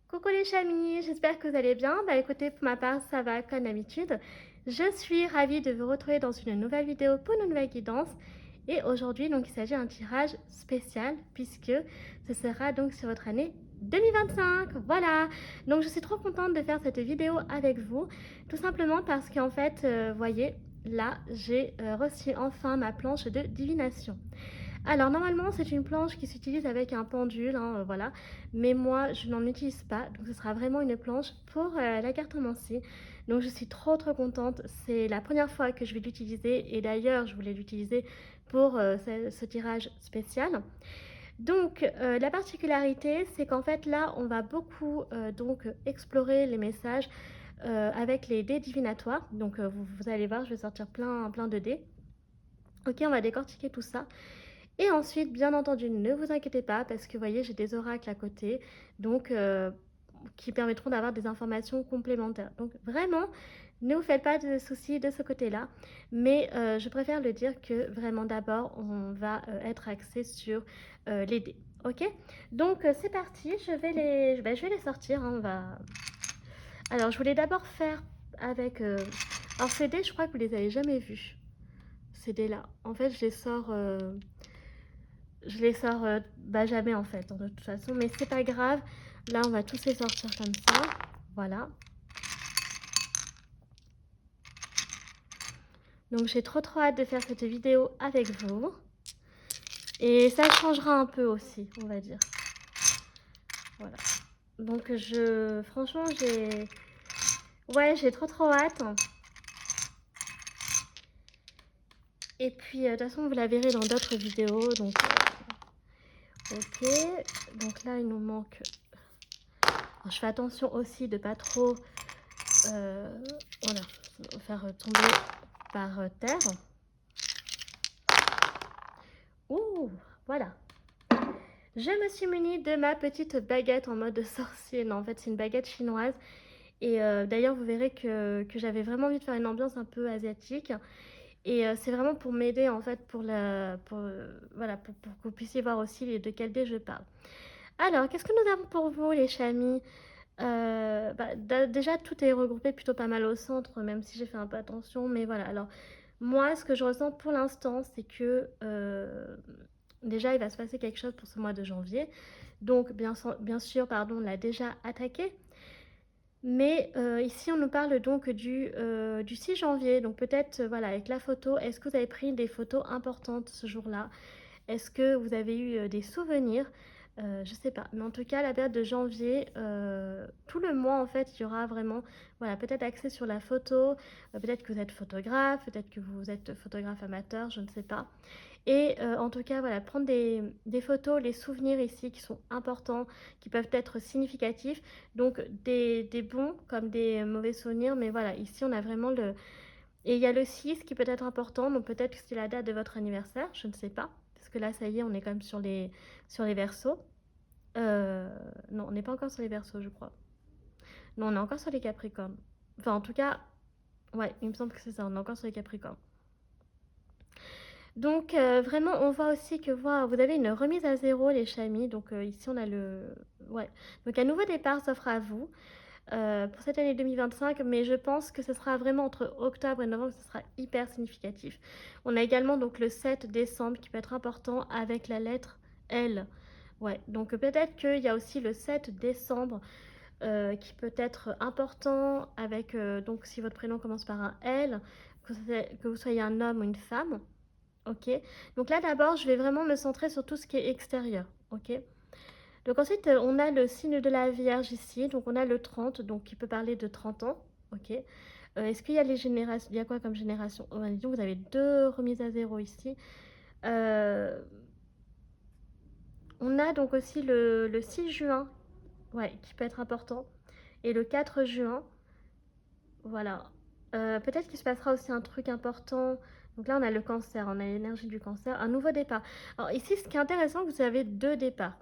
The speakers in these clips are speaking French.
Coucou les chamis, j'espère que vous allez bien. Bah écoutez, pour ma part, ça va comme d'habitude. Je suis ravie de vous retrouver dans une nouvelle vidéo pour une nouvelle guidance. Et aujourd'hui, donc, il s'agit d'un tirage spécial puisque ce sera donc sur votre année 2025. Voilà. Donc, je suis trop contente de faire cette vidéo avec vous, tout simplement parce qu'en fait, voyez, là, j'ai reçu enfin ma planche de divination. Alors normalement c'est une planche qui s'utilise avec un pendule, hein, voilà. Mais moi je n'en utilise pas, donc ce sera vraiment une planche pour la cartomancie. Donc je suis trop contente, c'est la première fois que je vais l'utiliser et d'ailleurs je voulais l'utiliser pour ce tirage spécial. Donc la particularité c'est qu'en fait là on va beaucoup donc explorer les messages avec les dés divinatoires. Donc vous allez voir, je vais sortir plein de dés. Ok, on va décortiquer tout ça. Et ensuite, bien entendu, ne vous inquiétez pas parce que vous voyez, j'ai des oracles à côté, donc qui permettront d'avoir des informations complémentaires. Donc vraiment, ne vous faites pas de soucis de ce côté-là, mais je préfère le dire que vraiment d'abord, on va être axé sur les dés. Ok. Donc c'est parti, je vais les sortir. Hein, on va... Alors je voulais d'abord faire avec... Alors ces dés, je crois que vous les avez jamais vus. Ces dés-là. En fait, je les sors bah, jamais en fait, hein, de toute façon, mais c'est pas grave. Là, on va tous les sortir comme ça. Voilà. Donc, j'ai trop hâte de faire cette vidéo avec vous. Et ça changera un peu aussi, on va dire. Voilà. Donc, franchement, j'ai trop hâte. Et puis, de toute façon, vous la verrez dans d'autres vidéos. Donc, ok. Donc là, il nous manque... Alors, je fais attention aussi de pas trop... voilà, faire tomber par terre. Ouh, voilà. Je me suis munie de ma petite baguette en mode sorcier. Non, en fait, c'est une baguette chinoise. Et d'ailleurs, vous verrez que j'avais vraiment envie de faire une ambiance un peu asiatique. Et c'est vraiment pour m'aider, en fait, voilà, pour que vous puissiez voir aussi de quel dé je parle. Alors, qu'est-ce que nous avons pour vous, les chamis? Déjà, tout est regroupé plutôt pas mal au centre, même si j'ai fait un peu attention. Mais voilà, alors, moi, ce que je ressens pour l'instant, c'est que déjà, il va se passer quelque chose pour ce mois de janvier. Donc, bien sûr, pardon, on l'a déjà attaqué. Mais ici, on nous parle donc du 6 janvier. Donc, peut-être, voilà, avec la photo, est-ce que vous avez pris des photos importantes ce jour-là? Est-ce que vous avez eu des souvenirs? Je sais pas. Mais en tout cas, la période de janvier, tout le mois, en fait, il y aura vraiment, voilà, peut-être axé sur la photo. Peut-être que vous êtes photographe, peut-être que vous êtes photographe amateur, je ne sais pas. Et en tout cas, voilà, prendre des photos, les souvenirs ici qui sont importants, qui peuvent être significatifs. Donc, des bons comme des mauvais souvenirs. Mais voilà, ici, on a vraiment le... Et il y a le 6 qui peut être important. Donc, peut-être que c'est la date de votre anniversaire, je ne sais pas. Parce que là, ça y est, on est quand même sur les Verseaux. Non, on n'est pas encore sur les Verseaux, je crois. Non, on est encore sur les Capricornes. Enfin, en tout cas, ouais, il me semble que c'est ça, on est encore sur les Capricornes. Donc vraiment, on voit aussi que vous avez une remise à zéro, les chamis. Donc ici, on a le... Ouais. Donc un nouveau départ s'offre à vous pour cette année 2025. Mais je pense que ce sera vraiment entre octobre et novembre, ce sera hyper significatif. On a également donc le 7 décembre qui peut être important avec la lettre L. Ouais, donc peut-être qu'il y a aussi le 7 décembre qui peut être important avec, donc si votre prénom commence par un L, que vous soyez un homme ou une femme. Ok, donc là d'abord je vais vraiment me centrer sur tout ce qui est extérieur. Ok, donc ensuite on a le signe de la Vierge ici, donc on a le 30, donc qui peut parler de 30 ans. Ok, est-ce qu'il y a les générations, il y a quoi comme génération? Oh, bah, dis donc, vous avez deux remises à zéro ici. Euh, on a donc aussi le 6 juin, ouais, qui peut être important, et le 4 juin, voilà. Peut-être qu'il se passera aussi un truc important. Donc là, on a le cancer, on a l'énergie du cancer, un nouveau départ. Alors ici, ce qui est intéressant, vous avez deux départs.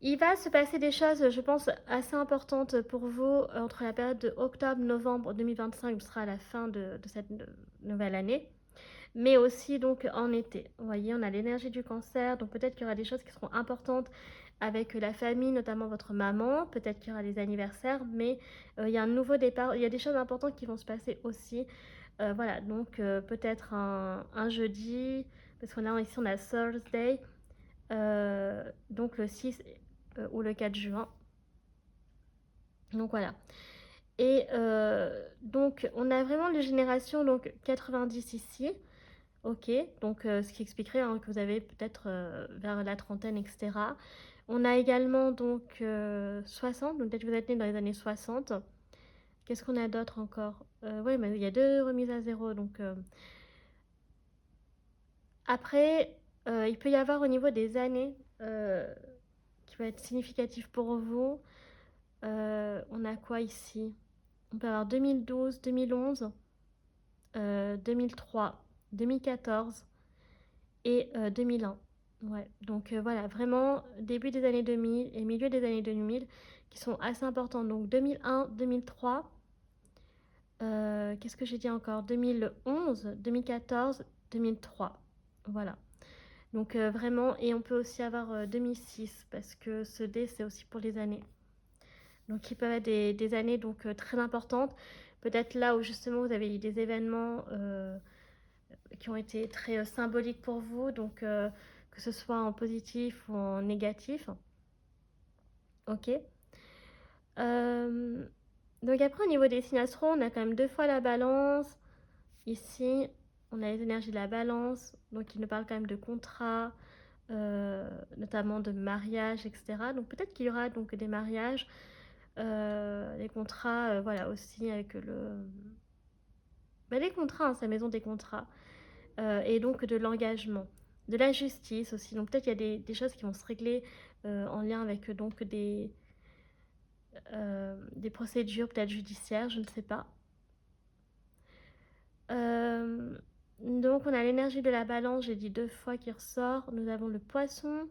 Il va se passer des choses, je pense, assez importantes pour vous entre la période de octobre-novembre 2025, ce sera la fin de cette nouvelle année, mais aussi donc en été. Vous voyez, on a l'énergie du cancer, donc peut-être qu'il y aura des choses qui seront importantes avec la famille, notamment votre maman. Peut-être qu'il y aura les anniversaires, mais il y a un nouveau départ. Il y a des choses importantes qui vont se passer aussi. Voilà, donc peut-être un jeudi, parce qu'on a ici on a Thursday, donc le 6 ou le 4 juin. Donc voilà. Et donc on a vraiment les générations donc 90 ici. Ok, donc ce qui expliquerait hein, que vous avez peut-être vers la trentaine, etc. On a également donc 60, donc peut-être que vous êtes né dans les années 60. Qu'est-ce qu'on a d'autre encore? Oui, mais il y a 2 remises à zéro. Donc après, il peut y avoir au niveau des années qui va être significatif pour vous. On a quoi ici? On peut avoir 2012, 2011, 2003, 2014 et 2001. Ouais, donc voilà, vraiment début des années 2000 et milieu des années 2000 qui sont assez importants. Donc 2001, 2003, qu'est-ce que j'ai dit encore? 2011, 2014, 2003. Voilà. Donc vraiment, et on peut aussi avoir 2006 parce que ce dé c'est aussi pour les années. Donc, ils peuvent être des années donc, très importantes. Peut-être là où justement vous avez eu des événements qui ont été très symboliques pour vous, donc que ce soit en positif ou en négatif. Ok. Donc après, au niveau des signes astro, on a quand même 2 fois la balance. Ici, on a les énergies de la balance. Donc, il nous parle quand même de contrat, notamment de mariage, etc. Donc, peut-être qu'il y aura donc des mariages. Les contrats, voilà, aussi avec les contrats, hein, sa maison des contrats, et donc de l'engagement, de la justice aussi. Donc peut-être qu'il y a des choses qui vont se régler en lien avec donc des procédures peut-être judiciaires, je ne sais pas. Donc on a l'énergie de la balance, j'ai dit 2 fois qui ressort. Nous avons le poisson.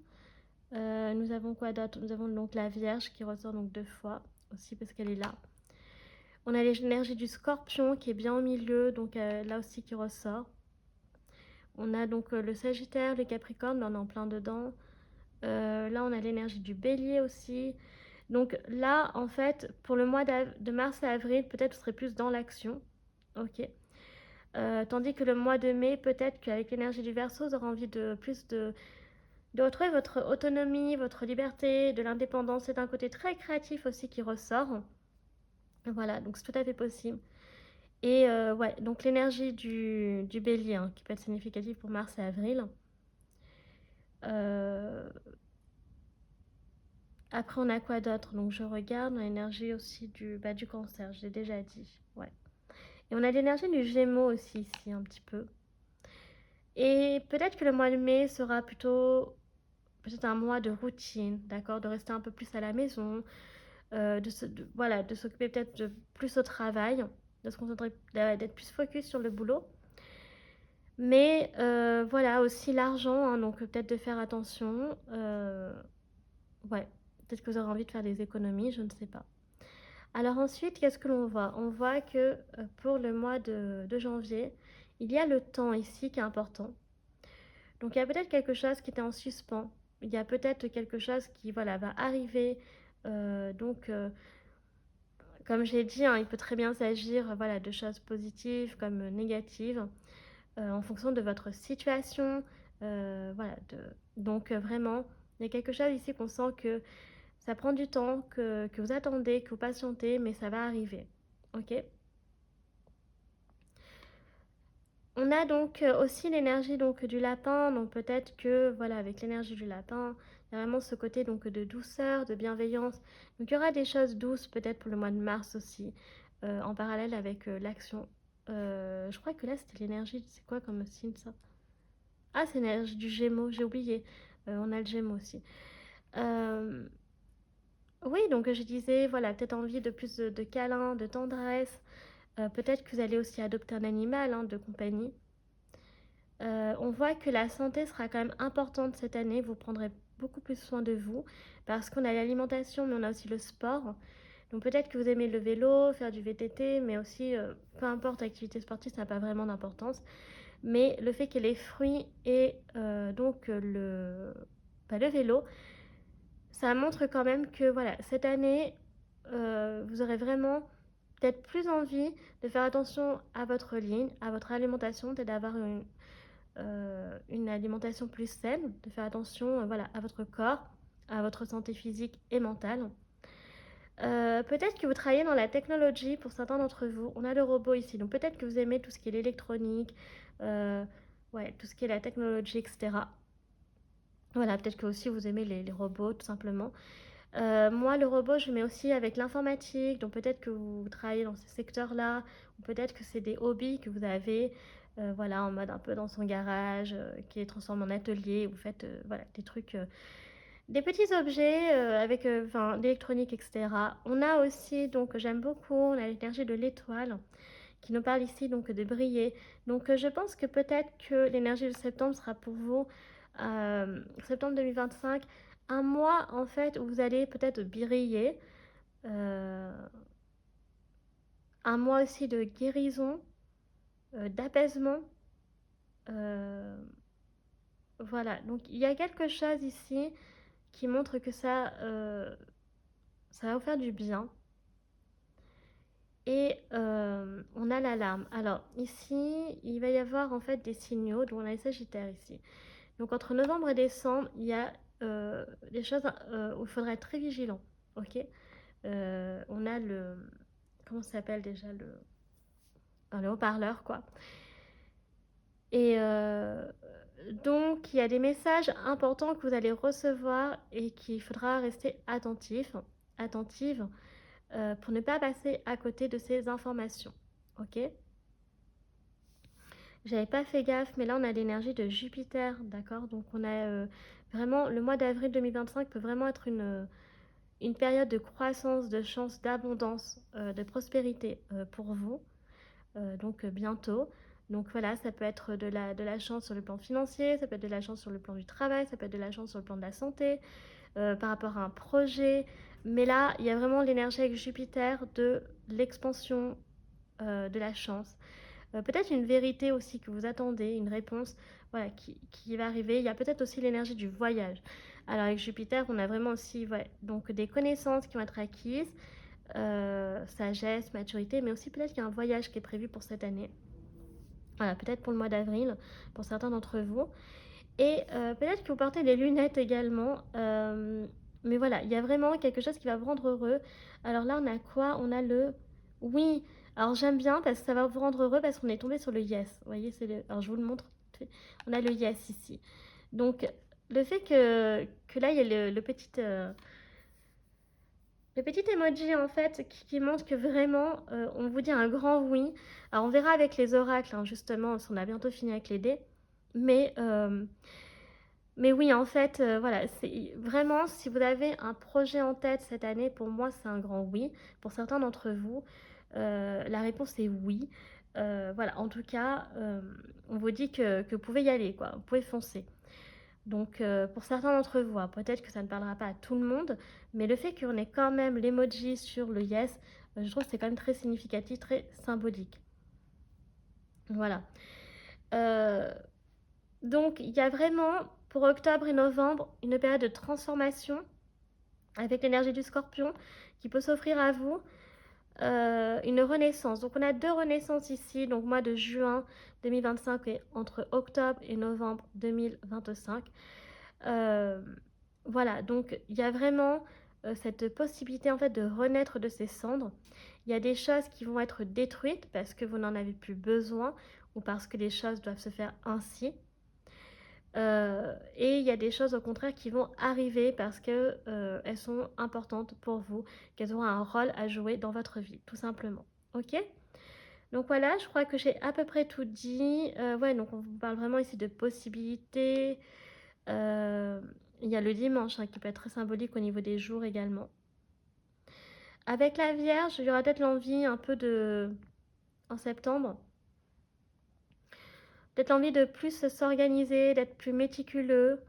Nous avons quoi d'autre? Nous avons donc la Vierge qui ressort donc 2 fois aussi parce qu'elle est là. On a l'énergie du Scorpion qui est bien au milieu, donc là aussi qui ressort. On a donc le Sagittaire, le Capricorne, mais on est en plein dedans. Là, on a l'énergie du Bélier aussi. Donc là, en fait, pour le mois de mars à avril, peut-être vous serez plus dans l'action. Ok. Tandis que le mois de mai, peut-être qu'avec l'énergie du Verseau, vous aurez envie de retrouver votre autonomie, votre liberté, de l'indépendance. C'est un côté très créatif aussi qui ressort. Voilà, donc c'est tout à fait possible. Et ouais, donc l'énergie du bélier, hein, qui peut être significative pour mars et avril. Après, on a quoi d'autre? Donc je regarde l'énergie aussi du cancer, je l'ai déjà dit. Ouais. Et on a l'énergie du gémeaux aussi ici, un petit peu. Et peut-être que le mois de mai sera plutôt peut-être un mois de routine, d'accord? De rester un peu plus à la maison, voilà, de s'occuper peut-être de plus au travail, de se concentrer, d'être plus focus sur le boulot. Mais voilà, aussi l'argent, hein, donc peut-être de faire attention. Ouais, peut-être que vous aurez envie de faire des économies, je ne sais pas. Alors ensuite, qu'est-ce que l'on voit? On voit que pour le mois de janvier, il y a le temps ici qui est important. Donc il y a peut-être quelque chose qui était en suspens. Il y a peut-être quelque chose qui voilà, va arriver. Donc, comme j'ai dit, hein, il peut très bien s'agir voilà, de choses positives comme négatives. En fonction de votre situation. Voilà, donc vraiment, il y a quelque chose ici qu'on sent que ça prend du temps, que vous attendez, que vous patientez, mais ça va arriver. Ok. On a donc aussi l'énergie donc du lapin, donc peut-être que voilà avec l'énergie du lapin, il y a vraiment ce côté donc de douceur, de bienveillance. Donc il y aura des choses douces peut-être pour le mois de mars aussi, en parallèle avec l'action. Je crois que là c'était l'énergie, c'est quoi comme signe ça? Ah, c'est l'énergie du Gémeaux, j'ai oublié. On a le Gémeaux aussi. Oui, donc je disais, voilà, peut-être envie de plus de câlins, de tendresse. Peut-être que vous allez aussi adopter un animal hein, de compagnie. On voit que la santé sera quand même importante cette année. Vous prendrez beaucoup plus soin de vous parce qu'on a l'alimentation, mais on a aussi le sport. Donc peut-être que vous aimez le vélo, faire du VTT, mais aussi, peu importe, activité sportive, ça n'a pas vraiment d'importance. Mais le fait qu'il y ait les fruits et donc le vélo, ça montre quand même que voilà, cette année, vous aurez vraiment peut-être plus envie de faire attention à votre ligne, à votre alimentation, peut-être d'avoir une alimentation plus saine, de faire attention voilà, à votre corps, à votre santé physique et mentale. Peut-être que vous travaillez dans la technologie pour certains d'entre vous. On a le robot ici, donc peut-être que vous aimez tout ce qui est l'électronique, ouais, tout ce qui est la technologie, etc. Voilà, peut-être que aussi vous aimez les robots, tout simplement. Moi, le robot, je mets aussi avec l'informatique, donc peut-être que vous travaillez dans ce secteur-là, ou peut-être que c'est des hobbies que vous avez, voilà, en mode un peu dans son garage, qui est transformé en atelier, vous faites voilà, des trucs, des petits objets avec enfin, d'électronique, etc. On a aussi, donc j'aime beaucoup, on a l'énergie de l'étoile qui nous parle ici donc de briller. Donc je pense que peut-être que l'énergie de septembre sera pour vous, septembre 2025, un mois en fait où vous allez peut-être briller, euh, un mois aussi de guérison, d'apaisement. euh, voilà, donc il y a quelque chose ici qui montre que ça va vous faire du bien. Et on a l'alarme. Alors ici, il va y avoir en fait des signaux, dont on a les Sagittaires ici. Donc entre novembre et décembre, il y a des choses où il faudra être très vigilant. Ok. On a le, comment ça s'appelle déjà le haut-parleur quoi. Et donc il y a des messages importants que vous allez recevoir et qu'il faudra rester attentive pour ne pas passer à côté de ces informations. Ok. J'avais pas fait gaffe, mais là on a l'énergie de Jupiter, d'accord. Donc on a vraiment le mois d'avril 2025 peut vraiment être une période de croissance, de chance, d'abondance, de prospérité pour vous, donc bientôt. Donc voilà, ça peut être de la chance sur le plan financier, ça peut être de la chance sur le plan du travail, ça peut être de la chance sur le plan de la santé, par rapport à un projet. Mais là, il y a vraiment l'énergie avec Jupiter de l'expansion, de la chance. Peut-être une vérité aussi que vous attendez, une réponse voilà, qui va arriver. Il y a peut-être aussi l'énergie du voyage. Alors avec Jupiter, on a vraiment aussi ouais, donc des connaissances qui vont être acquises, sagesse, maturité, mais aussi peut-être qu'il y a un voyage qui est prévu pour cette année. Voilà, peut-être pour le mois d'avril, pour certains d'entre vous. Et peut-être que vous portez des lunettes également. Mais voilà, il y a vraiment quelque chose qui va vous rendre heureux. Alors là, on a quoi? On a le oui. Alors j'aime bien parce que ça va vous rendre heureux parce qu'on est tombé sur le yes. Vous voyez, c'est le. Alors je vous le montre. On a le yes ici. Donc le fait que là, il y a le petit emoji en fait qui montre que vraiment on vous dit un grand oui. Alors on verra avec les oracles, hein, justement, parce qu'on a bientôt fini avec les dés. Mais mais oui, en fait, voilà, c'est vraiment si vous avez un projet en tête cette année, pour moi, c'est un grand oui. Pour certains d'entre vous, la réponse est oui. Voilà, en tout cas, on vous dit que vous pouvez y aller, quoi. Vous pouvez foncer. Donc, pour certains d'entre vous, hein, peut-être que ça ne parlera pas à tout le monde, mais le fait qu'on ait quand même l'emoji sur le yes, je trouve que c'est quand même très significatif, très symbolique. Voilà. Euh, Donc, il y a vraiment, pour octobre et novembre, une période de transformation avec l'énergie du scorpion qui peut s'offrir à vous, une renaissance. Donc, on a deux renaissances ici, donc mois de juin 2025 et entre octobre et novembre 2025. Euh, voilà, donc il y a vraiment cette possibilité en fait de renaître de ces cendres. Il y a des choses qui vont être détruites parce que vous n'en avez plus besoin ou parce que les choses doivent se faire ainsi. Et il y a des choses au contraire qui vont arriver parce que elles sont importantes pour vous, qu'elles auront un rôle à jouer dans votre vie, tout simplement. Ok. Donc voilà, je crois que j'ai à peu près tout dit. Ouais, donc on vous parle vraiment ici de possibilités. Euh, il y a le dimanche hein, qui peut être très symbolique au niveau des jours également. Avec la Vierge, il y aura peut-être l'envie un peu de en septembre. Peut-être l'envie de plus s'organiser, d'être plus méticuleux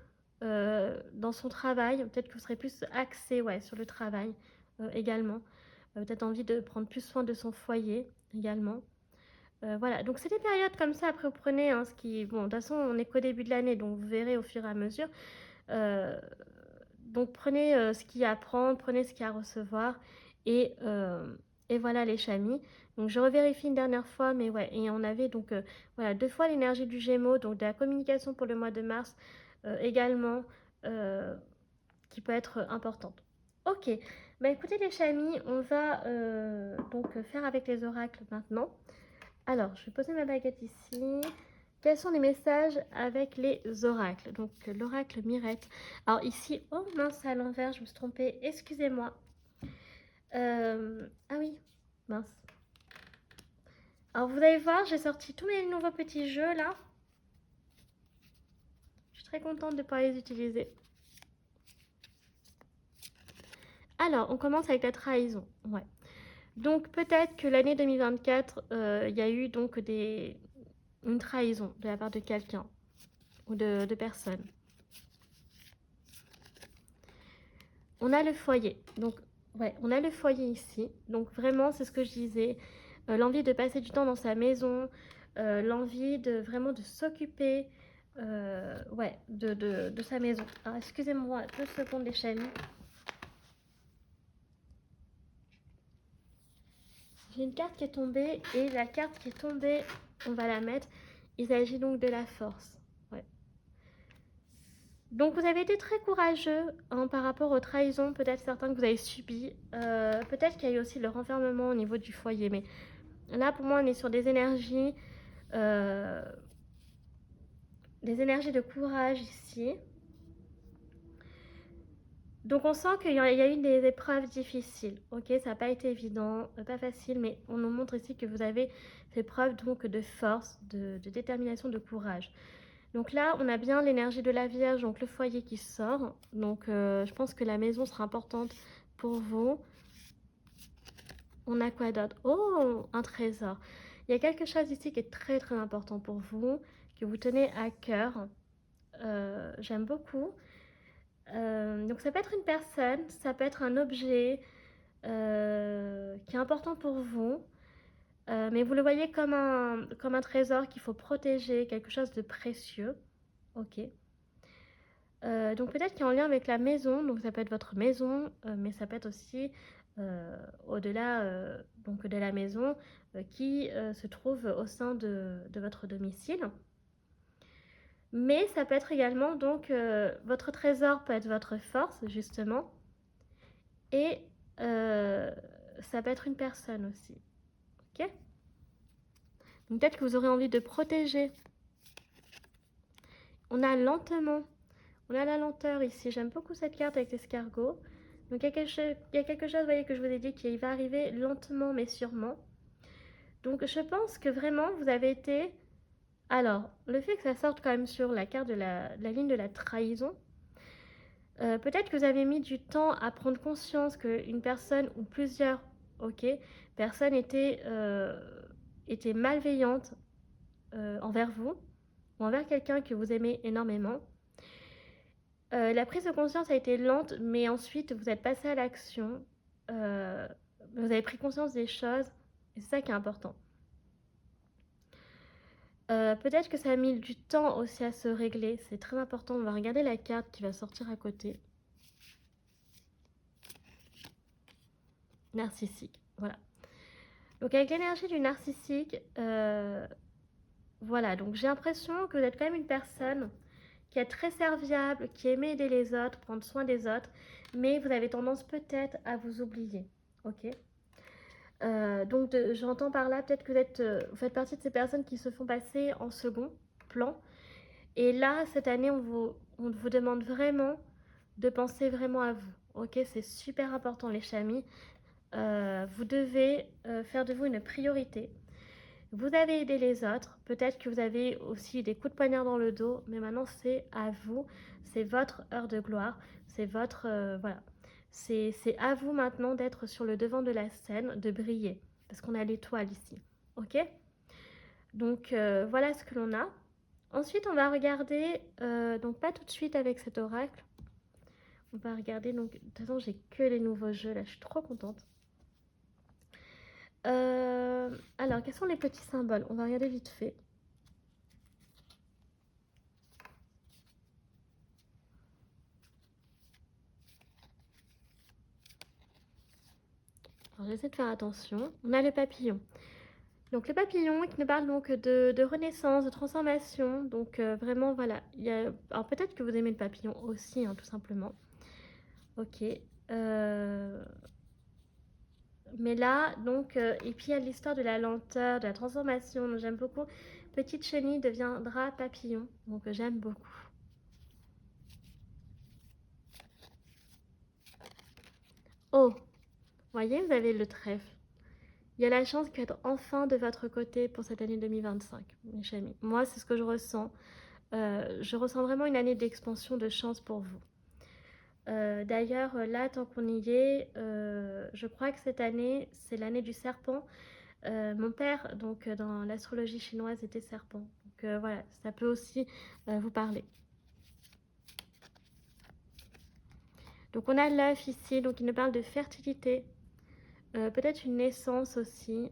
dans son travail. Peut-être que vous serez plus axé ouais, sur le travail également. Peut-être envie de prendre plus soin de son foyer également. Voilà, donc c'est des périodes comme ça. Après, vous prenez ce qui. Bon, de toute façon, on n'est qu'au début de l'année, donc vous verrez au fur et à mesure. Euh, Donc prenez ce qu'il y a à prendre, prenez ce qu'il y a à recevoir. Et, euh, et voilà les chamis. Donc je revérifie une dernière fois, mais ouais. Et on avait donc voilà 2 fois l'énergie du Gémeaux, donc de la communication pour le mois de mars également, euh, qui peut être importante. Ok, bah écoutez les chamis, on va donc faire avec les oracles maintenant. Alors, je vais poser ma baguette ici. Quels sont les messages avec les oracles? Donc, l'oracle Mirette. Alors ici, oh mince, c'est à l'envers, je me suis trompée, excusez-moi. Ah oui, mince. Alors, vous allez voir, j'ai sorti tous mes nouveaux petits jeux là. Je suis très contente de pouvoir les utiliser. Alors, on commence avec la trahison. Ouais. Donc, peut-être que l'année 2024, il y a eu donc une trahison de la part de quelqu'un ou de personnes. On a le foyer. Donc, ouais, on a le foyer ici. Donc, vraiment, c'est ce que je disais. L'envie de passer du temps dans sa maison. L'envie de vraiment de s'occuper ouais, de sa maison. Alors, excusez-moi 2 secondes, les chamis. J'ai une carte qui est tombée. Et la carte qui est tombée, on va la mettre. Il s'agit donc de la force. Ouais. Donc vous avez été très courageux hein, par rapport aux trahisons, peut-être certains que vous avez subis. Peut-être qu'il y a eu aussi le renfermement au niveau du foyer. Mais là, pour moi, on est sur euh, des énergies de courage ici. Donc on sent qu'il y a eu des épreuves difficiles. Ok, ça n'a pas été évident, pas facile, mais on nous montre ici que vous avez fait preuve donc de force, de détermination, de courage. Donc là, on a bien l'énergie de la Vierge, donc le foyer qui sort. Donc je pense que la maison sera importante pour vous. On a quoi d'autre? Oh, un trésor. Il y a quelque chose ici qui est très très important pour vous, que vous tenez à cœur. J'aime beaucoup. Donc ça peut être une personne, ça peut être un objet qui est important pour vous. Mais vous le voyez comme un trésor qu'il faut protéger, quelque chose de précieux. Ok. Donc peut-être qu'il est en lien avec la maison, donc ça peut être votre maison, mais ça peut être aussi au-delà donc de la maison qui se trouve au sein de votre domicile. Mais ça peut être également donc votre trésor peut être votre force justement, et ça peut être une personne aussi. Ok. Donc peut-être que vous aurez envie de protéger. On a lentement. On a la lenteur ici. J'aime beaucoup cette carte avec l'escargot. Donc il y a quelque chose, vous voyez, que je vous ai dit qui va arriver lentement mais sûrement. Donc je pense que vraiment vous avez été... Alors, le fait que ça sorte quand même sur la carte de la ligne de la trahison, peut-être que vous avez mis du temps à prendre conscience qu'une personne ou plusieurs, ok, personnes étaient malveillantes envers vous ou envers quelqu'un que vous aimez énormément. La prise de conscience a été lente, mais ensuite vous êtes passé à l'action. Euh, vous avez pris conscience des choses, et c'est ça qui est important. Peut-être que ça a mis du temps aussi à se régler, c'est très important. On va regarder la carte qui va sortir à côté. Narcissique, voilà. Donc avec l'énergie du narcissique, voilà, donc j'ai l'impression que vous êtes quand même une personne qui est très serviable, qui aime aider les autres, prendre soin des autres, mais vous avez tendance peut-être à vous oublier, ok. Donc j'entends par là peut-être que vous faites partie de ces personnes qui se font passer en second plan. Et là, cette année, on vous demande vraiment de penser vraiment à vous. Ok, c'est super important les chamis. Vous devez faire de vous une priorité. Vous avez aidé les autres. Peut-être que vous avez aussi des coups de poignard dans le dos. Mais maintenant, c'est à vous. C'est votre heure de gloire. C'est votre... voilà. C'est à vous maintenant d'être sur le devant de la scène, de briller. Parce qu'on a l'étoile ici. Ok. Donc, voilà ce que l'on a. Ensuite, on va regarder... donc, pas tout de suite avec cet oracle. On va regarder... Donc, de toute façon, j'ai que les nouveaux jeux. Là, je suis trop contente. Alors, quels sont les petits symboles? On va regarder vite fait. Alors, j'essaie de faire attention. On a le papillon. Donc le papillon qui nous parle donc de renaissance, de transformation. Donc vraiment, voilà. Alors peut-être que vous aimez le papillon aussi, hein, tout simplement. Ok. Mais là, donc, et puis il y a l'histoire de la lenteur, de la transformation. Donc j'aime beaucoup. Petite chenille deviendra papillon. Donc j'aime beaucoup. Oh, voyez, vous avez le trèfle. Il y a la chance qui va être enfin de votre côté pour cette année 2025, mes chers amis. Moi, c'est ce que je ressens. Je ressens vraiment une année d'expansion de chance pour vous. D'ailleurs, là, tant qu'on y est, je crois que cette année, c'est l'année du serpent. Mon père, donc dans l'astrologie chinoise, était serpent. Donc voilà, ça peut aussi vous parler. Donc on a l'œuf ici, donc il nous parle de fertilité, peut-être une naissance aussi.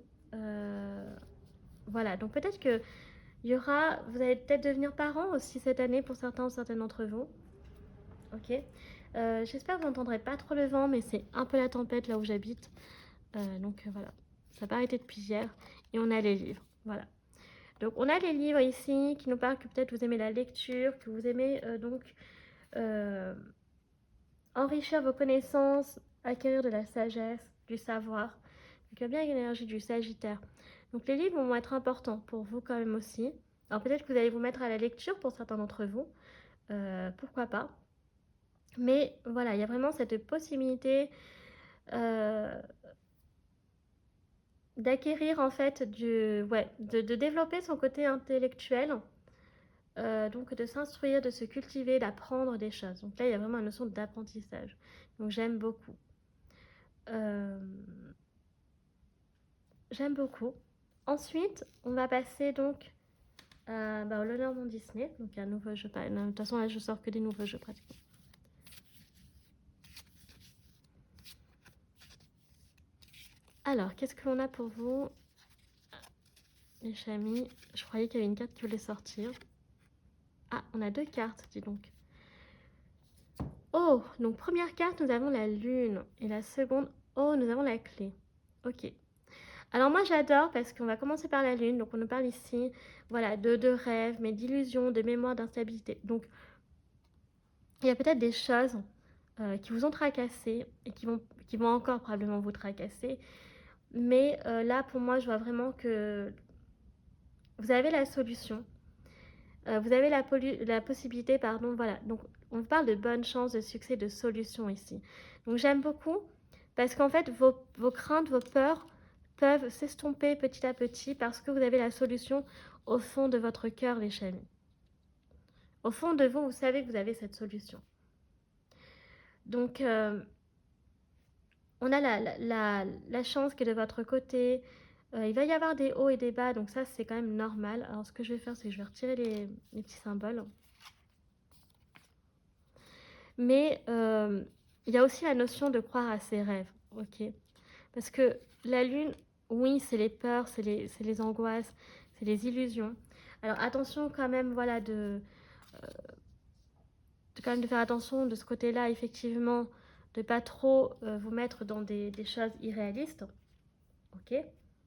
Voilà, donc peut-être que il y aura, vous allez peut-être devenir parents aussi cette année pour certains ou certaines d'entre vous. Ok. J'espère que vous n'entendrez pas trop le vent, mais c'est un peu la tempête là où j'habite. Donc voilà, ça n'a pas arrêté depuis hier. Et on a les livres, voilà. Donc on a les livres ici qui nous parlent que peut-être vous aimez la lecture, que vous aimez donc enrichir vos connaissances, acquérir de la sagesse, du savoir. Donc il y a bien l'énergie du Sagittaire. Donc les livres vont être importants pour vous quand même aussi. Alors peut-être que vous allez vous mettre à la lecture pour certains d'entre vous. Pourquoi pas. Mais voilà, il y a vraiment cette possibilité d'acquérir en fait de développer son côté intellectuel, donc de s'instruire, de se cultiver, d'apprendre des choses. Donc là, il y a vraiment une notion d'apprentissage. Donc j'aime beaucoup. J'aime beaucoup. Ensuite, on va passer donc au Lenormand Disney. Donc un nouveau jeu. De toute façon, là, je sors que des nouveaux jeux pratiquement. Alors, qu'est-ce que l'on a pour vous, mes chers amis? Je croyais qu'il y avait une carte qui voulait sortir. Ah, on a deux cartes, dis donc. Oh, donc première carte, nous avons la lune. Et la seconde, oh, nous avons la clé. Ok. Alors moi, j'adore parce qu'on va commencer par la lune. Donc on nous parle ici, voilà, de rêves, mais d'illusions, de mémoire, d'instabilité. Donc, il y a peut-être des choses qui vous ont tracassé et qui vont encore probablement vous tracasser. Mais là, pour moi, je vois vraiment que vous avez la solution. Vous avez la possibilité, pardon, voilà. Donc, on parle de bonne chance, de succès, de solution ici. Donc, j'aime beaucoup parce qu'en fait, vos craintes, vos peurs peuvent s'estomper petit à petit parce que vous avez la solution au fond de votre cœur, les chamis. Au fond de vous, vous savez que vous avez cette solution. Donc, on a la chance qui est de votre côté. Il va y avoir des hauts et des bas, donc ça, c'est quand même normal. Alors, ce que je vais faire, c'est que je vais retirer les petits symboles. Mais il y a aussi la notion de croire à ses rêves, ok? Parce que la lune, oui, c'est les peurs, c'est les angoisses, c'est les illusions. Alors attention quand même, voilà, quand même de faire attention de ce côté-là, effectivement, de pas trop vous mettre dans des choses irréalistes, ok?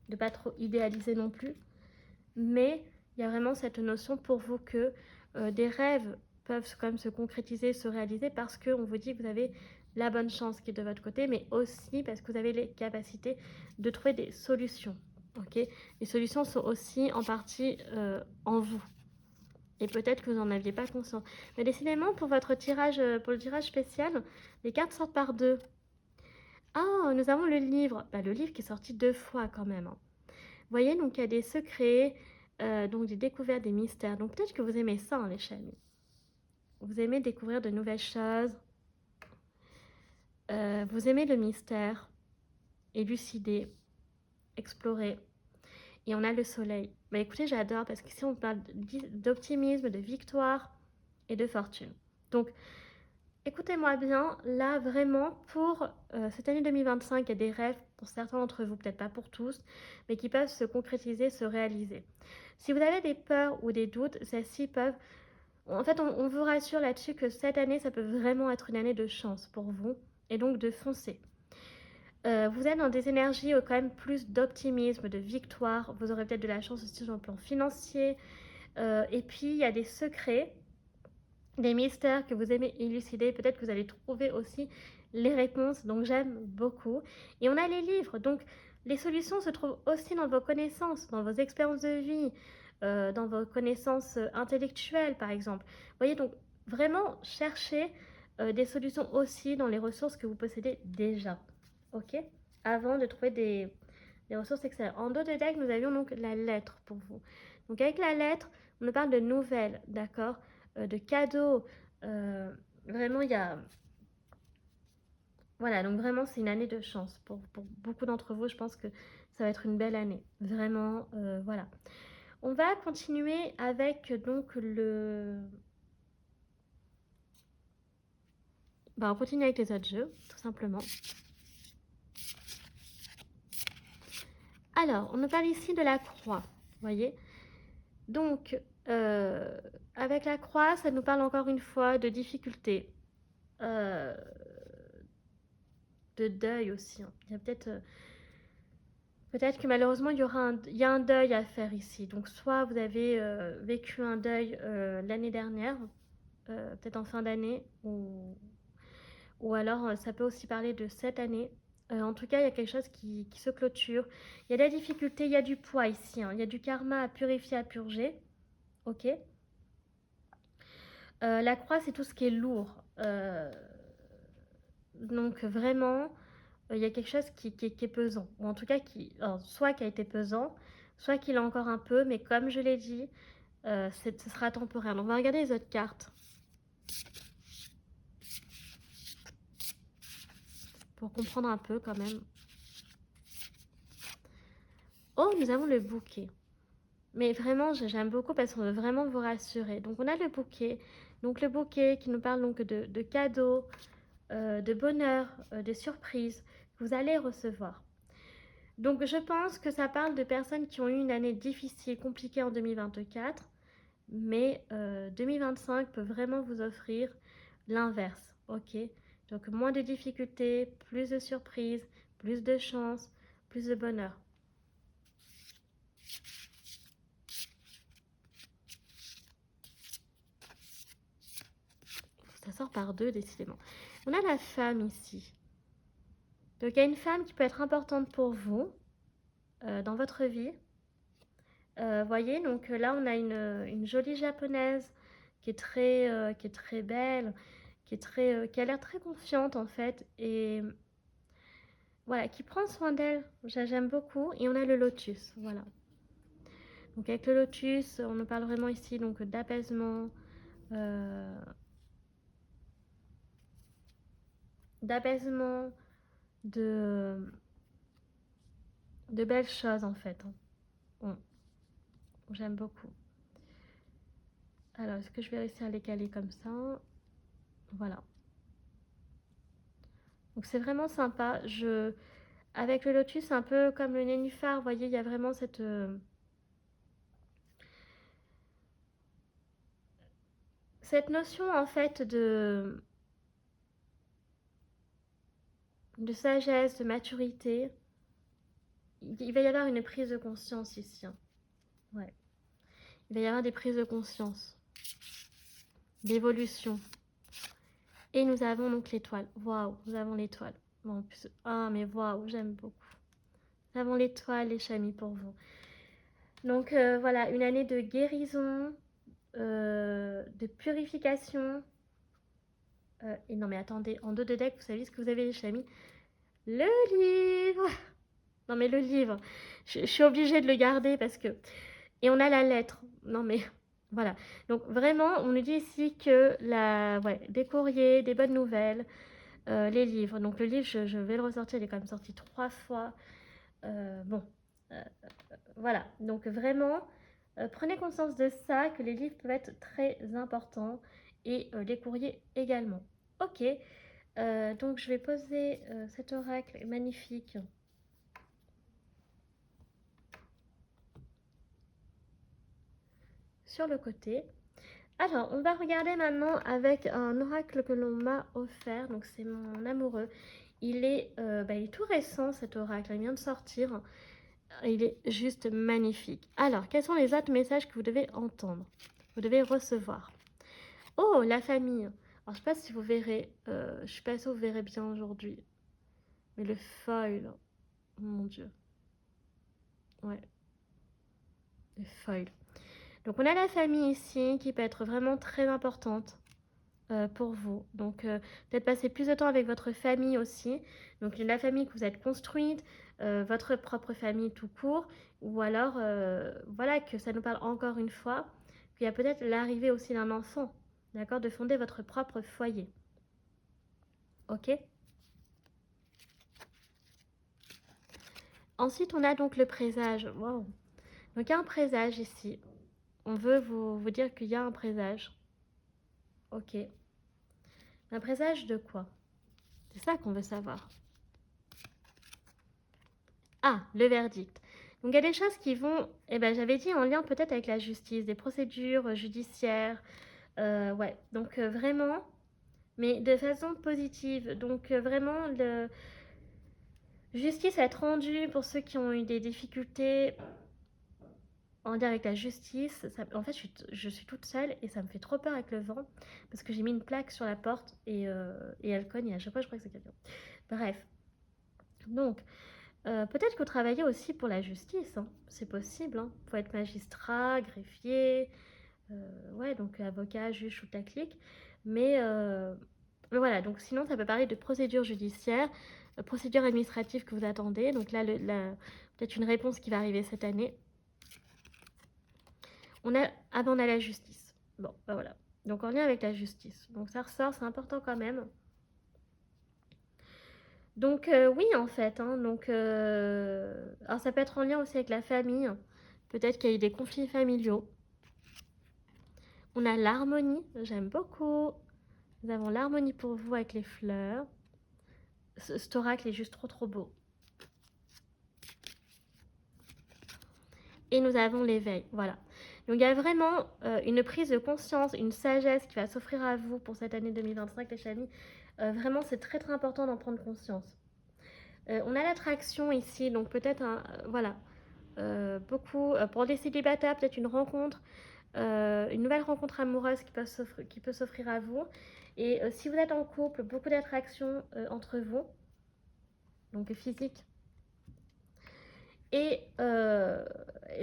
De pas trop idéaliser non plus. Mais il y a vraiment cette notion pour vous que des rêves peuvent quand même se concrétiser, se réaliser parce qu'on vous dit que vous avez la bonne chance qui est de votre côté, mais aussi parce que vous avez les capacités de trouver des solutions. Okay, les solutions sont aussi en partie en vous. Et peut-être que vous n'en aviez pas conscience. Mais décidément, pour votre tirage, pour le tirage spécial, les cartes sortent par deux. Ah, nous avons le livre. Bah, le livre qui est sorti 2 fois quand même. Hein. Vous voyez, donc il y a des secrets, donc des découvertes, des mystères. Donc peut-être que vous aimez ça, hein, les chamis. Vous aimez découvrir de nouvelles choses. Vous aimez le mystère, élucider, explorer. Et on a le soleil. Bah écoutez, j'adore parce qu'ici on parle d'optimisme, de victoire et de fortune. Donc, écoutez-moi bien, là vraiment pour cette année 2025, il y a des rêves pour certains d'entre vous, peut-être pas pour tous, mais qui peuvent se concrétiser, se réaliser. Si vous avez des peurs ou des doutes, celles-ci peuvent... En fait, on vous rassure là-dessus que cette année, ça peut vraiment être une année de chance pour vous, et donc de foncer. Vous êtes dans des énergies quand même plus d'optimisme, de victoire. Vous aurez peut-être de la chance aussi sur le plan financier. Et puis, il y a des secrets, des mystères que vous aimez élucider. Peut-être que vous allez trouver aussi les réponses. Donc, j'aime beaucoup. Et on a les livres. Donc, les solutions se trouvent aussi dans vos connaissances, dans vos expériences de vie, dans vos connaissances intellectuelles, par exemple. Vous voyez, donc, vraiment, cherchez des solutions aussi dans les ressources que vous possédez déjà. Ok? Avant de trouver des ressources extérieures. En dos de deck, nous avions donc la lettre pour vous. Donc avec la lettre, on nous parle de nouvelles, d'accord, de cadeaux. Vraiment, il y a... Voilà, donc vraiment, c'est une année de chance. Pour beaucoup d'entre vous, je pense que ça va être une belle année. Vraiment, voilà. On va continuer avec donc le... Bah, on continue avec les autres jeux, tout simplement. Alors, on nous parle ici de la croix, vous voyez. Donc, avec la croix, ça nous parle encore une fois de difficultés, euh, de deuil aussi. Il y a peut-être que malheureusement, il y a un deuil à faire ici. Donc, soit vous avez vécu un deuil l'année dernière, peut-être en fin d'année, ou alors ça peut aussi parler de cette année. En tout cas, il y a quelque chose qui se clôture. Il y a des difficultés, il y a du poids ici. Il y a du karma à purifier, à purger. Ok. La croix, c'est tout ce qui est lourd. Donc vraiment, il y a quelque chose qui est pesant. Ou en tout cas, soit qui a été pesant, soit qu'il a encore un peu. Mais comme je l'ai dit, ce sera temporaire. Donc on va regarder les autres cartes. Pour comprendre un peu quand même. Oh, nous avons le bouquet. Mais vraiment, j'aime beaucoup parce qu'on veut vraiment vous rassurer. Donc on a le bouquet. Donc le bouquet qui nous parle donc de cadeaux, de bonheur, de surprises que vous allez recevoir. Donc je pense que ça parle de personnes qui ont eu une année difficile, compliquée en 2024, mais 2025 peut vraiment vous offrir l'inverse, ok? Donc moins de difficultés, plus de surprises, plus de chance, plus de bonheur. Ça sort par deux, décidément. On a la femme ici. Donc il y a une femme qui peut être importante pour vous dans votre vie. Voyez, donc là on a une jolie japonaise qui est très belle, qui a l'air très confiante en fait, et voilà, qui prend soin d'elle. J'aime beaucoup. Et on a le lotus, voilà. Donc avec le lotus, on nous parle vraiment ici donc d'apaisement, euh, d'apaisement, de belles choses en fait. Bon, j'aime beaucoup. Alors, est-ce que je vais réussir à les caler comme ça? Voilà. Donc c'est vraiment sympa. Avec le lotus, c'est un peu comme le nénuphar, vous voyez, il y a vraiment cette notion en fait de sagesse, de maturité. Il va y avoir une prise de conscience ici, hein. Ouais. Il va y avoir des prises de conscience, d'évolution. Et nous avons donc l'étoile. Waouh, nous avons l'étoile. Bon, en plus, ah, mais waouh, j'aime beaucoup. Nous avons l'étoile, les chamis pour vous. Donc voilà, une année de guérison, de purification. Et non mais attendez, en dos de deck, vous savez ce que vous avez les chamis? Le livre. Non mais le livre, je suis obligée de le garder parce que... Et on a la lettre. Non mais voilà. Donc vraiment, on nous dit ici que des courriers, des bonnes nouvelles, les livres. Donc le livre, je vais le ressortir, il est quand même sorti 3 fois. Bon, euh, voilà. Donc vraiment, prenez conscience de ça, que les livres peuvent être très importants et les courriers également. Ok, donc je vais poser cet oracle magnifique sur le côté. Alors, on va regarder maintenant avec un oracle que l'on m'a offert. Donc, c'est mon amoureux. il est tout récent cet oracle, il vient de sortir. Il est juste magnifique. Alors, quels sont les autres messages que vous devez entendre? Vous devez recevoir. Oh, la famille. Alors, je ne sais pas si vous verrez. Je suis pas sûre que vous verrez bien aujourd'hui. Mais le foil. Oh, mon Dieu. Ouais, le foil. Donc, on a la famille ici qui peut être vraiment très importante pour vous. Donc, peut-être passer plus de temps avec votre famille aussi. Donc, la famille que vous êtes construite, votre propre famille tout court. Ou alors, voilà, que ça nous parle encore une fois qu'il y a peut-être l'arrivée aussi d'un enfant. D'accord? De fonder votre propre foyer. Ok? Ensuite, on a donc le présage. Wow. Donc, il y a un présage ici. On veut vous dire qu'il y a un présage. Ok. Un présage de quoi? C'est ça qu'on veut savoir. Ah, le verdict. Donc, il y a des choses qui vont, j'avais dit, en lien peut-être avec la justice, des procédures judiciaires. Ouais, donc vraiment, mais de façon positive. Donc, vraiment, justice va être rendue pour ceux qui ont eu des difficultés en lien avec la justice. En fait, je suis toute seule et ça me fait trop peur avec le vent parce que j'ai mis une plaque sur la porte et elle cogne et à chaque fois, je crois que c'est quelqu'un. Bref. Donc, peut-être que vous travaillez aussi pour la justice, hein. C'est possible. Hein. Faut être magistrat, greffier, ouais, donc avocat, juge, tout la clique. Mais voilà, donc sinon ça peut parler de procédure judiciaire, procédure administrative que vous attendez. Donc là, peut-être une réponse qui va arriver cette année. On a la justice. Bon, bah voilà. Donc en lien avec la justice. Donc ça ressort, c'est important quand même. Donc oui, en fait. Hein, donc, alors ça peut être en lien aussi avec la famille. Peut-être qu'il y a eu des conflits familiaux. On a l'harmonie, j'aime beaucoup. Nous avons l'harmonie pour vous avec les fleurs. Cet oracle est juste trop trop beau. Et nous avons l'éveil, voilà. Donc il y a vraiment une prise de conscience, une sagesse qui va s'offrir à vous pour cette année 2025, les chamis. Vraiment, c'est très très important d'en prendre conscience. On a l'attraction ici, donc peut-être, voilà, beaucoup, pour les célibataires, peut-être une rencontre, une nouvelle rencontre amoureuse qui peut s'offrir à vous. Et si vous êtes en couple, beaucoup d'attraction entre vous, donc physique. Et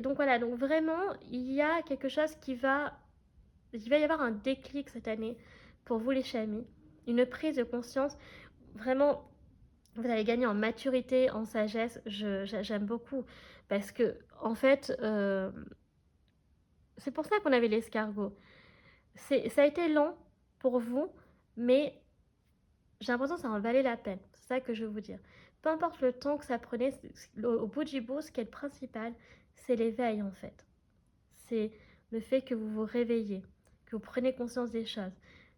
donc voilà, donc vraiment, il y a quelque chose il va y avoir un déclic cette année pour vous les chamis, une prise de conscience. Vraiment, vous allez gagner en maturité, en sagesse. J'aime beaucoup parce que en fait, c'est pour ça qu'on avait l'escargot. Ça a été long pour vous, mais j'ai l'impression que ça en valait la peine. C'est ça que je veux vous dire. Peu importe le temps que ça prenait, au bout du bout, ce qui est le principal, c'est l'éveil en fait. C'est le fait que vous vous réveillez, que vous prenez conscience des choses.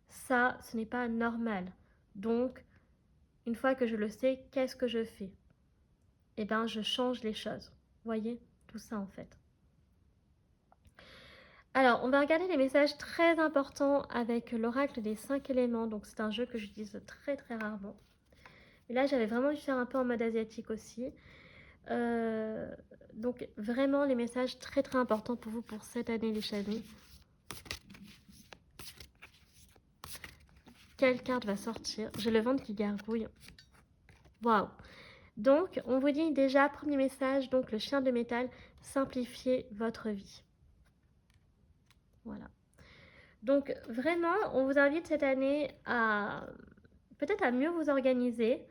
Ça, ce n'est pas normal. Donc, une fois que je le sais, qu'est-ce que je fais? Eh bien, je change les choses. Voyez, tout ça en fait. Alors, on va regarder les messages très importants avec l'oracle des 5 éléments. Donc, c'est un jeu que j'utilise très très rarement. Et là, j'avais vraiment dû faire un peu en mode asiatique aussi. Donc, vraiment, les messages très très importants pour vous pour cette année, les chamis. Quelle carte va sortir? J'ai le ventre qui gargouille. Waouh! Donc, on vous dit déjà, premier message, donc le chien de métal, simplifiez votre vie. Voilà. Donc, vraiment, on vous invite cette année à peut-être à mieux vous organiser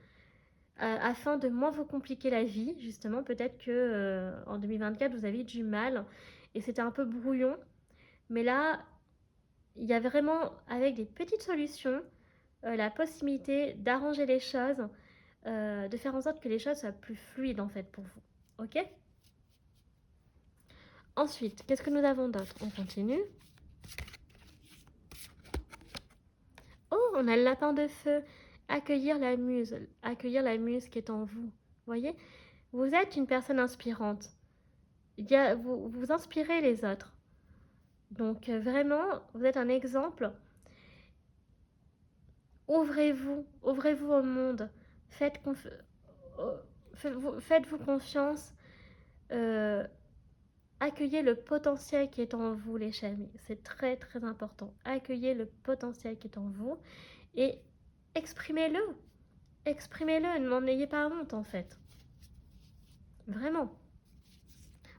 afin de moins vous compliquer la vie. Justement, peut-être que en 2024, vous avez du mal et c'était un peu brouillon. Mais là, il y a vraiment, avec des petites solutions, la possibilité d'arranger les choses, de faire en sorte que les choses soient plus fluides en fait pour vous. Ok? Ensuite, qu'est-ce que nous avons d'autre? On continue. Oh, on a le lapin de feu. Accueillir la muse qui est en vous. Voyez? Vous êtes une personne inspirante. Vous inspirez les autres. Donc vraiment, vous êtes un exemple. Ouvrez-vous au monde. Faites faites-vous confiance. euh, Accueillez le potentiel qui est en vous, les chamis. C'est très très important. Accueillez le potentiel qui est en vous et exprimez-le. Exprimez-le, n'en ayez pas honte en fait. Vraiment.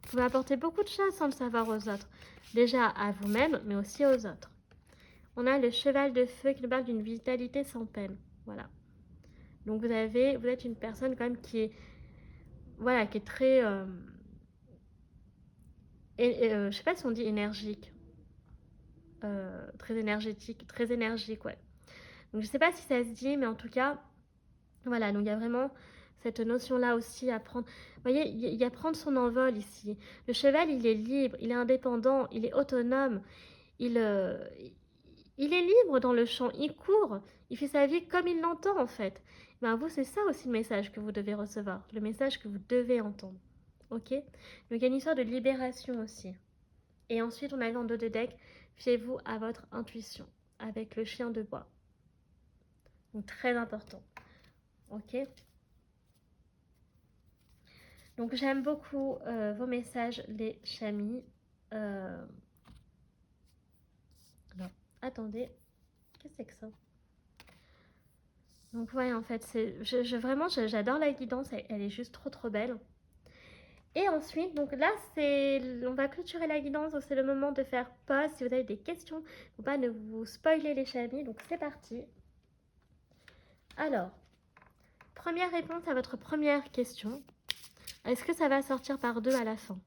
Vous pouvez apporter beaucoup de choses sans le savoir aux autres. Déjà à vous-même, mais aussi aux autres. On a le cheval de feu qui nous parle d'une vitalité sans peine. Voilà. Donc vous êtes une personne quand même qui est, voilà, qui est très, je sais pas si on dit énergique, très énergétique, très énergique, ouais. Donc je sais pas si ça se dit, mais en tout cas, voilà, donc il y a vraiment cette notion-là aussi à prendre. Vous voyez, il y a prendre son envol ici. Le cheval, il est libre, il est indépendant, il est autonome, il, euh, il est libre dans le champ, il court, il fait sa vie comme il l'entend en fait. Ben vous, c'est ça aussi le message que vous devez recevoir, le message que vous devez entendre. Ok? Donc il y a une histoire de libération aussi. Et ensuite, on a en dos de deck, fiez-vous à votre intuition avec le chien de bois. Donc très important. Ok? Donc j'aime beaucoup vos messages, les chamis. Alors, attendez, qu'est-ce que c'est que ça? Donc ouais, en fait, vraiment, j'adore la guidance, elle est juste trop trop belle. Et ensuite, donc là, on va clôturer la guidance, donc c'est le moment de faire pause. Si vous avez des questions, faut pas ne vous spoiler les chamis, donc c'est parti. Alors, première réponse à votre première question. Est-ce que ça va sortir par deux à la fin?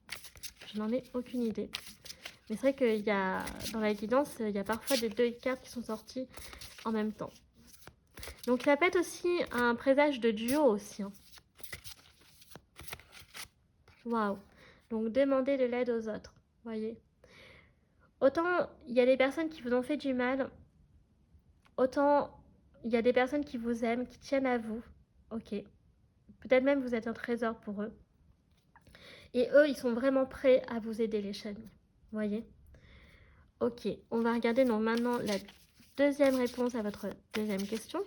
Je n'en ai aucune idée. Mais c'est vrai qu'il y a, dans la guidance, il y a parfois des deux cartes qui sont sorties en même temps. Donc ça peut être aussi un présage de duo aussi. Waouh. Donc demandez de l'aide aux autres. Voyez. Autant il y a des personnes qui vous ont fait du mal, autant il y a des personnes qui vous aiment, qui tiennent à vous. Ok. Peut-être même vous êtes un trésor pour eux. Et eux, ils sont vraiment prêts à vous aider, les chamis. Voyez. Ok. On va regarder donc maintenant la deuxième réponse à votre deuxième question.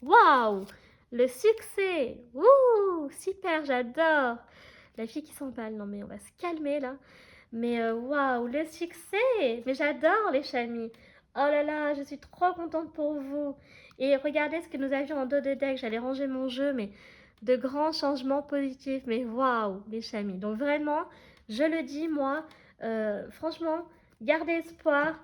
Waouh! Le succès! Ouh! Super, j'adore! La fille qui s'emballe. Non, mais on va se calmer là. Mais waouh, le succès! Mais j'adore les chamis. Oh là là, je suis trop contente pour vous. Et regardez ce que nous avions en dos de deck. J'allais ranger mon jeu, mais de grands changements positifs. Mais waouh, les chamis. Donc vraiment, je le dis moi, franchement, gardez espoir.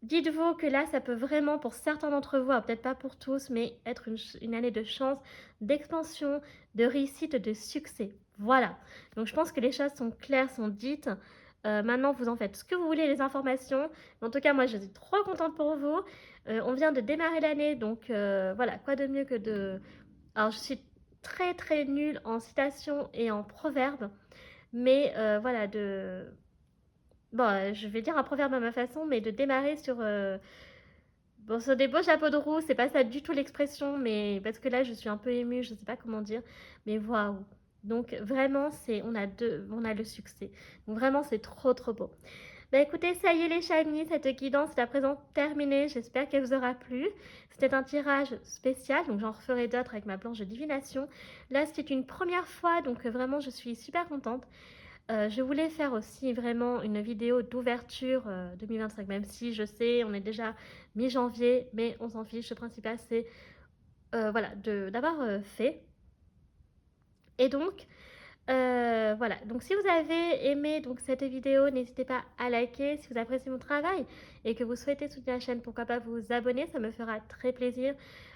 Dites-vous que là, ça peut vraiment, pour certains d'entre vous, peut-être pas pour tous, mais être une année de chance, d'expansion, de réussite, de succès. Voilà. Donc, je pense que les choses sont claires, sont dites. Maintenant, vous en faites ce que vous voulez, les informations. En tout cas, moi, je suis trop contente pour vous. On vient de démarrer l'année, donc voilà, quoi de mieux que de... Alors, je suis très, très nulle en citations et en proverbes, mais voilà, bon, je vais dire un proverbe à ma façon, mais de démarrer sur... Bon, sur des beaux chapeaux de roue, c'est pas ça du tout l'expression, mais parce que là, je suis un peu émue, je sais pas comment dire, mais waouh. Donc vraiment, on a le succès. Donc vraiment, c'est trop trop beau. Bah écoutez, ça y est les chamis, cette guidance est à présent terminée. J'espère qu'elle vous aura plu. C'était un tirage spécial, donc j'en referai d'autres avec ma planche de divination. Là, c'était une première fois, donc vraiment, je suis super contente. Je voulais faire aussi vraiment une vidéo d'ouverture 2025, même si je sais, on est déjà mi-janvier, mais on s'en fiche. Le principal, c'est voilà, d'avoir fait. Et donc, voilà. Donc, si vous avez aimé donc, cette vidéo, n'hésitez pas à liker. Si vous appréciez mon travail et que vous souhaitez soutenir la chaîne, pourquoi pas vous abonner, ça me fera très plaisir.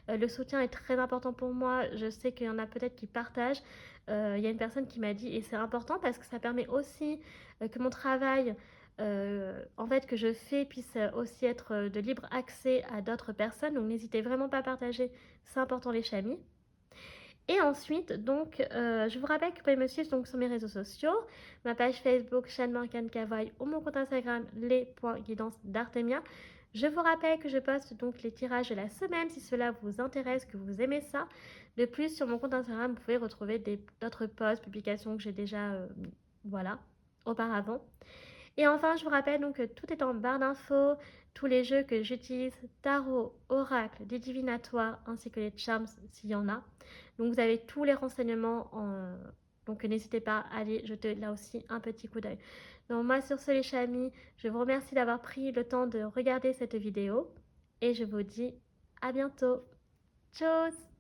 Le soutien est très important pour moi. Je sais qu'il y en a peut-être qui partagent. Il y a une personne qui m'a dit, et c'est important parce que ça permet aussi que mon travail, en fait, que je fais, puisse aussi être de libre accès à d'autres personnes. Donc, n'hésitez vraiment pas à partager. C'est important, les chamis. Et ensuite, donc, je vous rappelle que vous pouvez me suivre donc, sur mes réseaux sociaux, ma page Facebook, Shane Morgan Cavoy, ou mon compte Instagram, les.guidance d'Artemia. Je vous rappelle que je poste donc les tirages de la semaine si cela vous intéresse, que vous aimez ça. De plus, sur mon compte Instagram, vous pouvez retrouver d'autres posts, publications que j'ai déjà, voilà, auparavant. Et enfin, je vous rappelle donc que tout est en barre d'infos. tous les jeux que j'utilise, tarot, oracle, des divinatoires, ainsi que les charms s'il y en a. Donc vous avez tous les renseignements donc n'hésitez pas à aller jeter là aussi un petit coup d'œil. Donc moi sur ce les chamis, je vous remercie d'avoir pris le temps de regarder cette vidéo et je vous dis à bientôt. Tchuss!